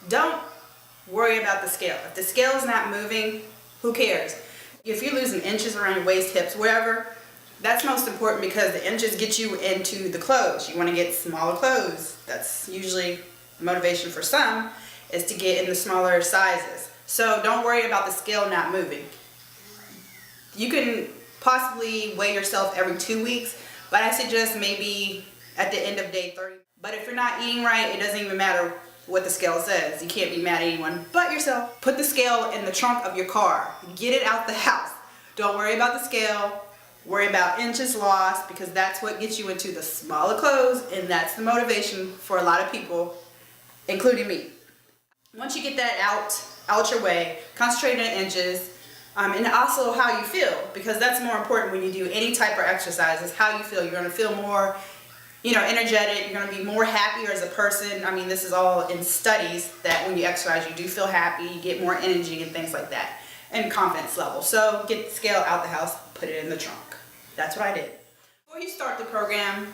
Don't worry about the scale. If the scale is not moving, who cares? If you're losing inches around your waist, hips, whatever, that's most important because the inches get you into the clothes. You want to get smaller clothes. That's usually motivation for some, is to get in the smaller sizes. So don't worry about the scale not moving. You can possibly weigh yourself every 2 weeks, but I suggest maybe at the end of day 30. But if you're not eating right, it doesn't even matter what the scale says. You can't be mad at anyone but yourself. Put the scale in the trunk of your car. Get it out the house. Don't worry about the scale. Worry about inches lost, because that's what gets you into the smaller clothes, and that's the motivation for a lot of people, including me. Once you get that out your way, concentrate on inches, and also how you feel, because that's more important when you do any type of exercise, is how you feel. You're going to feel more, energetic. You're going to be more happier as a person. I mean, this is all in studies that when you exercise, you do feel happy, you get more energy and things like that, and confidence level. So get the scale out the house, put it in the trunk. That's what I did. Before you start the program,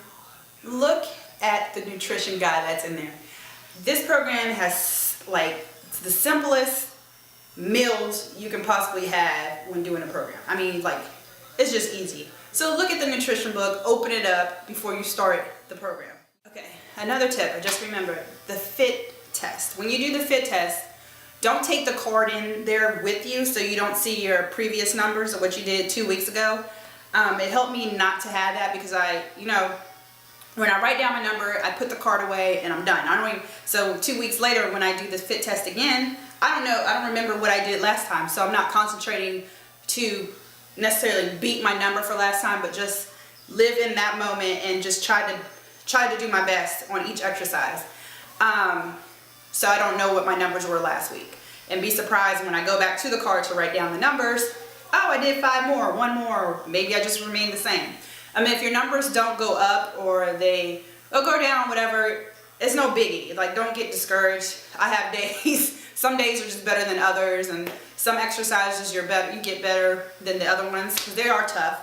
look at the nutrition guide that's in there. This program has the simplest meals you can possibly have when doing a program. I mean, it's just easy. So look at the nutrition book, open it up before you start the program. Okay, another tip, I just remembered, the fit test. When you do the fit test, don't take the card in there with you so you don't see your previous numbers of what you did 2 weeks ago. It helped me not to have that, because when I write down my number, I put the card away and I'm done. So 2 weeks later when I do the fit test again, I don't remember what I did last time, so I'm not concentrating to necessarily beat my number for last time, but just live in that moment and just try to do my best on each exercise. So I don't know what my numbers were last week, and be surprised when I go back to the card to write down the numbers. Oh, I did 5 more, 1 more, maybe I just remained the same. I mean, if your numbers don't go up or they'll go down, whatever, it's no biggie. Don't get discouraged. I have days. Some days are just better than others, and some exercises you get better than the other ones, because they are tough.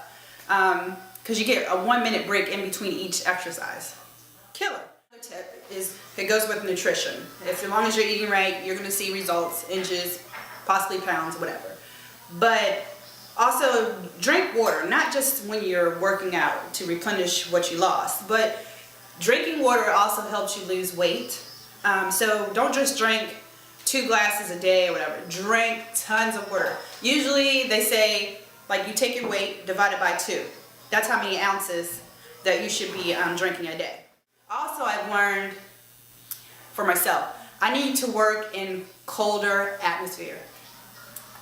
Because you get a 1 minute break in between each exercise. Killer. Another tip is, it goes with nutrition. As long as you're eating right, you're going to see results, inches, possibly pounds, whatever. But also drink water, not just when you're working out to replenish what you lost, but drinking water also helps you lose weight. So don't just drink 2 glasses a day or whatever. Drink tons of water. Usually they say, you take your weight, divide it by 2. That's how many ounces that you should be drinking a day. Also, I've learned for myself, I need to work in colder atmosphere.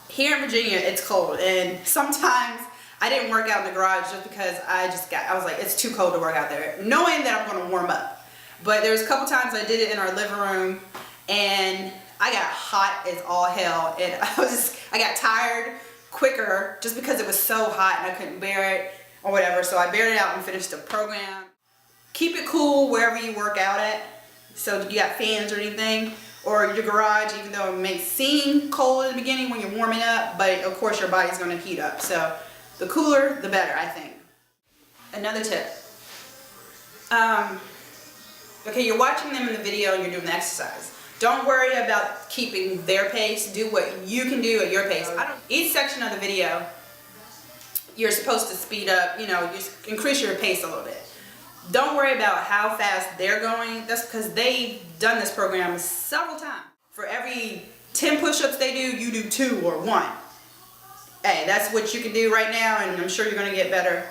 Here in Virginia, it's cold, and sometimes I didn't work out in the garage just because I was like, it's too cold to work out there, knowing that I'm going to warm up. But there was a couple times I did it in our living room, and I got hot as all hell, and I got tired quicker just because it was so hot and I couldn't bear it or whatever. So I bared it out and finished the program. Keep it cool wherever you work out at. So you got fans or anything, or your garage, even though it may seem cold in the beginning when you're warming up, but of course your body's going to heat up. So the cooler, the better, I think. Another tip. Okay, you're watching them in the video and you're doing the exercise. Don't worry about keeping their pace. Do what you can do at your pace. Each section of the video, you're supposed to speed up, just increase your pace a little bit. Don't worry about how fast they're going. That's because they've done this program several times. For every 10 push-ups they do, you do 2 or 1. Hey, that's what you can do right now, and I'm sure you're going to get better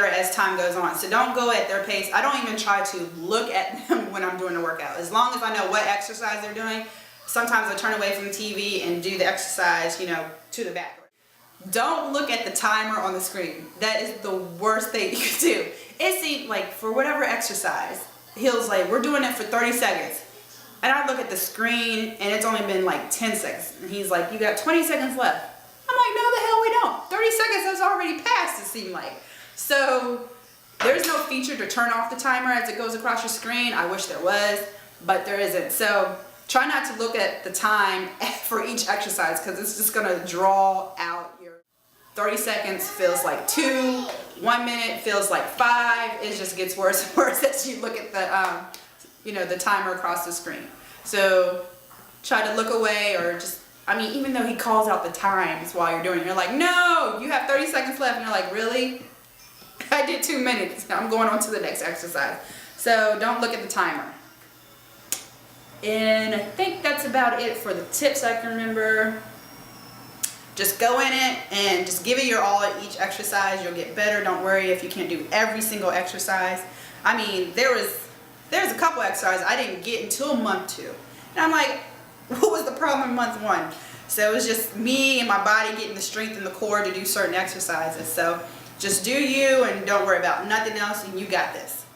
as time goes on. So don't go at their pace. I don't even try to look at them when I'm doing the workout. As long as I know what exercise they're doing, sometimes I turn away from the TV and do the exercise, to the back. Don't look at the timer on the screen. That is the worst thing you can do. It seemed like for whatever exercise, he was like, we're doing it for 30 seconds. And I look at the screen and it's only been 10 seconds. And he's like, you got 20 seconds left. I'm like, no, the hell we don't. 30 seconds has already passed, it seemed like. So there's no feature to turn off the timer as it goes across your screen. I wish there was, but there isn't. So try not to look at the time for each exercise, because it's just going to draw out your 30 seconds feels like 2, 1 minute feels like 5. It just gets worse and worse as you look at the the timer across the screen. So try to look away or just, I mean, even though he calls out the times while you're doing it, you're like, no, you have 30 seconds left. And you're like, really? I did 2 minutes. I'm going on to the next exercise. So don't look at the timer. And I think that's about it for the tips I can remember. Just go in it and just give it your all at each exercise. You'll get better. Don't worry if you can't do every single exercise. I mean, there's a couple exercises I didn't get until month 2. And I'm like, what was the problem in month 1? So it was just me and my body getting the strength in the core to do certain exercises. So just do you and don't worry about nothing else, and you got this.